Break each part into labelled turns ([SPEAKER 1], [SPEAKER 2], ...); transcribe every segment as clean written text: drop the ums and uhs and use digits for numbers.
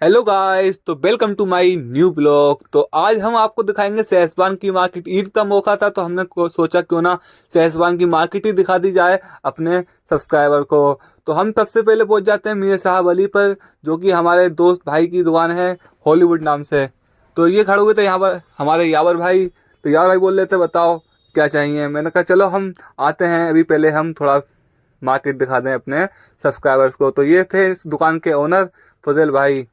[SPEAKER 1] Hello guys, तो welcome to my new blog. तो आज हम आपको दिखाएंगे सेजवान की मार्केट। ईद का मौका था तो हमने सोचा क्यों ना सेजवान की मार्केट ही दिखा दी जाए अपने सब्सक्राइबर को। तो हम सबसे पहले पहुंच जाते हैं मीर साहब अली पर, जो कि हमारे दोस्त भाई की दुकान है हॉलीवुड नाम से। तो ये खड़े हुए थे यहाँ पर हमारे यावर भाई। तो यावर भाई बोल रहे थे बताओ क्या चाहिए। मैंने कहा चलो हम आते हैं, अभी पहले हम थोड़ा मार्केट दिखा दें अपने सब्सक्राइबर्स को। तो ये थे इस दुकान के ओनर फजल भाई।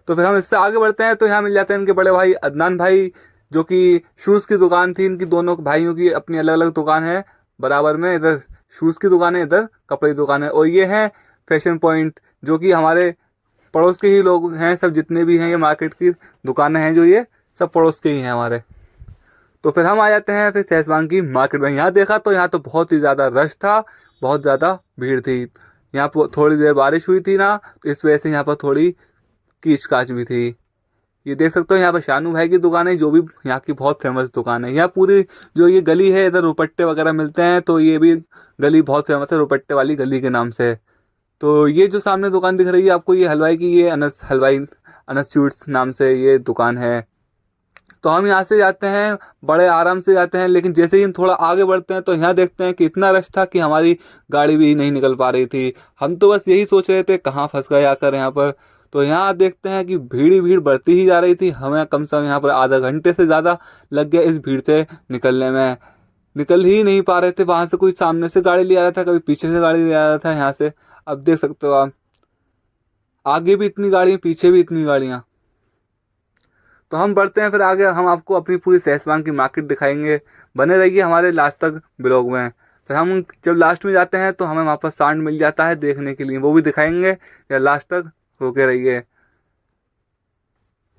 [SPEAKER 1] तो फिर हम इससे आगे बढ़ते हैं तो यहाँ मिल जाते हैं इनके बड़े भाई अदनान भाई, जो कि शूज़ की दुकान थी इनकी। दोनों भाइयों की अपनी अलग अलग दुकान है बराबर में। इधर शूज़ की दुकान है, इधर कपड़े की दुकान है। और ये है फैशन पॉइंट, जो कि हमारे पड़ोस के ही लोग हैं। सब जितने भी हैं ये मार्केट की दुकानें हैं जो ये सब पड़ोस के ही हैं हमारे। तो फिर हम आ जाते हैं फिर सेजवान की मार्केट में। यहाँ देखा तो यहाँ तो बहुत ही ज़्यादा रश था, बहुत ज़्यादा भीड़ थी। यहाँ पर थोड़ी देर बारिश हुई थी ना, तो इस वजह से यहाँ पर थोड़ी कीच काच भी थी। ये देख सकते हो यहाँ पर शानू भाई की दुकान है, जो भी यहाँ की बहुत फेमस दुकान है। यहाँ पूरी जो ये गली है इधर रुपट्टे वगैरह मिलते हैं, तो ये भी गली बहुत फेमस है रुपट्टे वाली गली के नाम से। तो ये जो सामने दुकान दिख रही है आपको, ये हलवाई की, ये अनस हलवाई अनस स्वीट्स नाम से ये दुकान है। तो हम यहाँ से जाते हैं, बड़े आराम से जाते हैं। लेकिन जैसे ही हम थोड़ा आगे बढ़ते हैं तो यहाँ देखते हैं कि इतना रश था कि हमारी गाड़ी भी नहीं निकल पा रही थी। हम तो बस यही सोच रहे थे कहाँ फंस गए आकर यहाँ पर। तो यहाँ देखते हैं कि भीड़ ही भीड़ बढ़ती ही जा रही थी। हमें कम से कम यहाँ पर आधा घंटे से ज़्यादा लग गया इस भीड़ से निकलने में। निकल ही नहीं पा रहे थे। वहाँ से कोई सामने से गाड़ी ले आ रहा था, कभी पीछे से गाड़ी ले आ रहा था यहाँ से। अब देख सकते हो आप, आगे भी इतनी गाड़ियाँ, पीछे भी इतनी गाड़ियाँ। तो हम बढ़ते हैं फिर आगे, हम आपको अपनी पूरी सेजवान की मार्केट दिखाएंगे। बने रहिए हमारे लास्ट तक ब्लॉग में। फिर हम जब लास्ट में जाते हैं तो हमें वहाँ पर सांड मिल जाता है देखने के लिए, वो भी दिखाएंगे। या लास्ट तक रुके रहिए।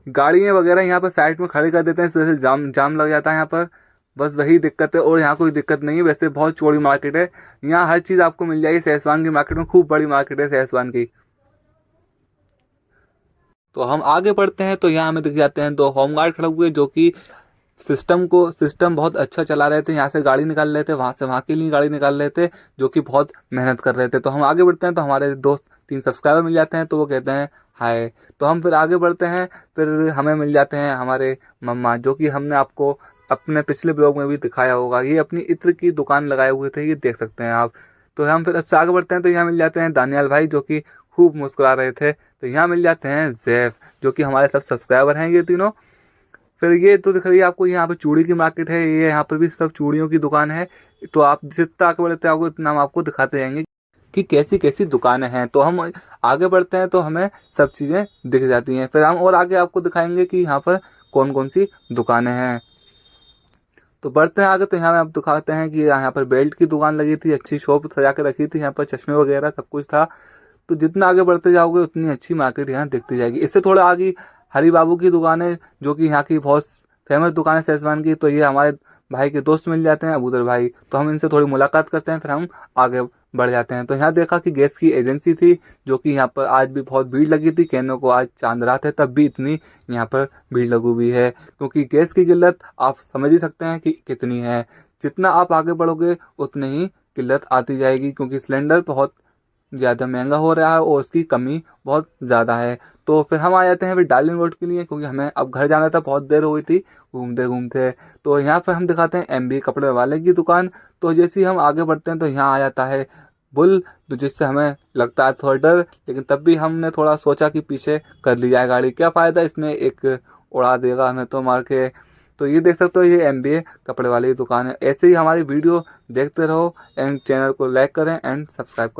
[SPEAKER 1] गाड़ियाँ वगैरह यहाँ पर साइड में खड़ी कर देते हैं, इस वजह से जाम जाम लग जाता है यहाँ पर। बस वही दिक्कत है, और यहाँ कोई दिक्कत नहीं है। वैसे बहुत चौड़ी मार्केट है, यहाँ हर चीज़ आपको मिल जाएगी। सेजवान की मार्केट में खूब बड़ी मार्केट है सेजवान की। तो हम आगे बढ़ते हैं तो यहाँ हमें दिख जाते हैं दो होमगार्ड खड़े हुए, जो कि सिस्टम बहुत अच्छा चला रहे थे। यहाँ से गाड़ी निकाल रहे थे, वहाँ से वहाँ के लिए गाड़ी निकाल रहे थे, जो कि बहुत मेहनत कर रहे थे। तो हम आगे बढ़ते हैं तो हमारे दोस्त 3 सब्सक्राइबर मिल जाते हैं, तो वो कहते हैं हाय। तो हम फिर आगे बढ़ते हैं, फिर हमें मिल जाते हैं हमारे मम्मा, जो कि हमने आपको अपने पिछले ब्लॉग में भी दिखाया होगा। ये अपनी इत्र की दुकान लगाए हुए थे, ये देख सकते हैं आप। तो हम फिर उससे आगे बढ़ते हैं तो यहाँ मिल जाते हैं दानियाल भाई, जो कि खूब मुस्कुरा रहे थे। तो यहाँ मिल जाते हैं जैफ, जो कि हमारे सब सब्सक्राइबर हैं ये तीनों। फिर ये तो दिख रही है आपको, यहाँ पे चूड़ी की मार्केट है। ये यहाँ पर भी सब चूड़ियों की दुकान है। तो आप जितना आगे बढ़ते आओगे उतना हम आपको दिखाते जाएंगे कि कैसी कैसी दुकानें हैं। तो हम आगे बढ़ते हैं तो हमें सब चीज़ें दिख जाती हैं। फिर हम और आगे आपको दिखाएंगे कि यहाँ पर कौन कौन सी दुकानें हैं। तो बढ़ते हैं आगे तो यहाँ में आप दिखाते हैं कि यहाँ पर बेल्ट की दुकान लगी थी, अच्छी शॉप सजा के रखी थी, यहाँ पर चश्मे वगैरह सब कुछ था। तो जितना आगे बढ़ते जाओगे उतनी अच्छी मार्केट यहाँ दिखती जाएगी। इससे थोड़ा आगे हरी बाबू की दुकान है, जो कि यहाँ की बहुत फेमस दुकान है सेजवान की। तो ये हमारे भाई के दोस्त मिल जाते हैं अबूदर भाई। तो हम इनसे थोड़ी मुलाकात करते हैं, फिर हम आगे बढ़ जाते हैं। तो यहाँ देखा कि गैस की एजेंसी थी, जो कि यहाँ पर आज भी बहुत भीड़ लगी थी। कहने को आज चांद रात है, तब भी इतनी यहाँ पर भीड़ लगी हुई है, क्योंकि गैस की किल्लत आप समझ ही सकते हैं कि कितनी है। जितना आप आगे बढ़ोगे उतनी ही किल्लत आती जाएगी, क्योंकि सिलेंडर बहुत ज़्यादा महंगा हो रहा है और उसकी कमी बहुत ज़्यादा है। तो फिर हम आ जाते हैं फिर डार्लिंग रोड के लिए, क्योंकि हमें अब घर जाना था, बहुत देर हो गई थी घूमते घूमते। तो यहाँ पर हम दिखाते हैं MB कपड़े वाले की दुकान। तो जैसे ही हम आगे बढ़ते हैं तो यहाँ आ जाता है बुल, तो जिससे हमें लगता है थोड़ा डर, लेकिन तब भी हमने थोड़ा सोचा कि पीछे कर ली जाए गाड़ी, क्या फ़ायदा इसमें, एक उड़ा देगा हमें तो मार के। तो ये देख सकते हो ये MB कपड़े वाली दुकान है। ऐसे ही हमारी वीडियो देखते रहो एंड चैनल को लाइक करें एंड सब्सक्राइब करें।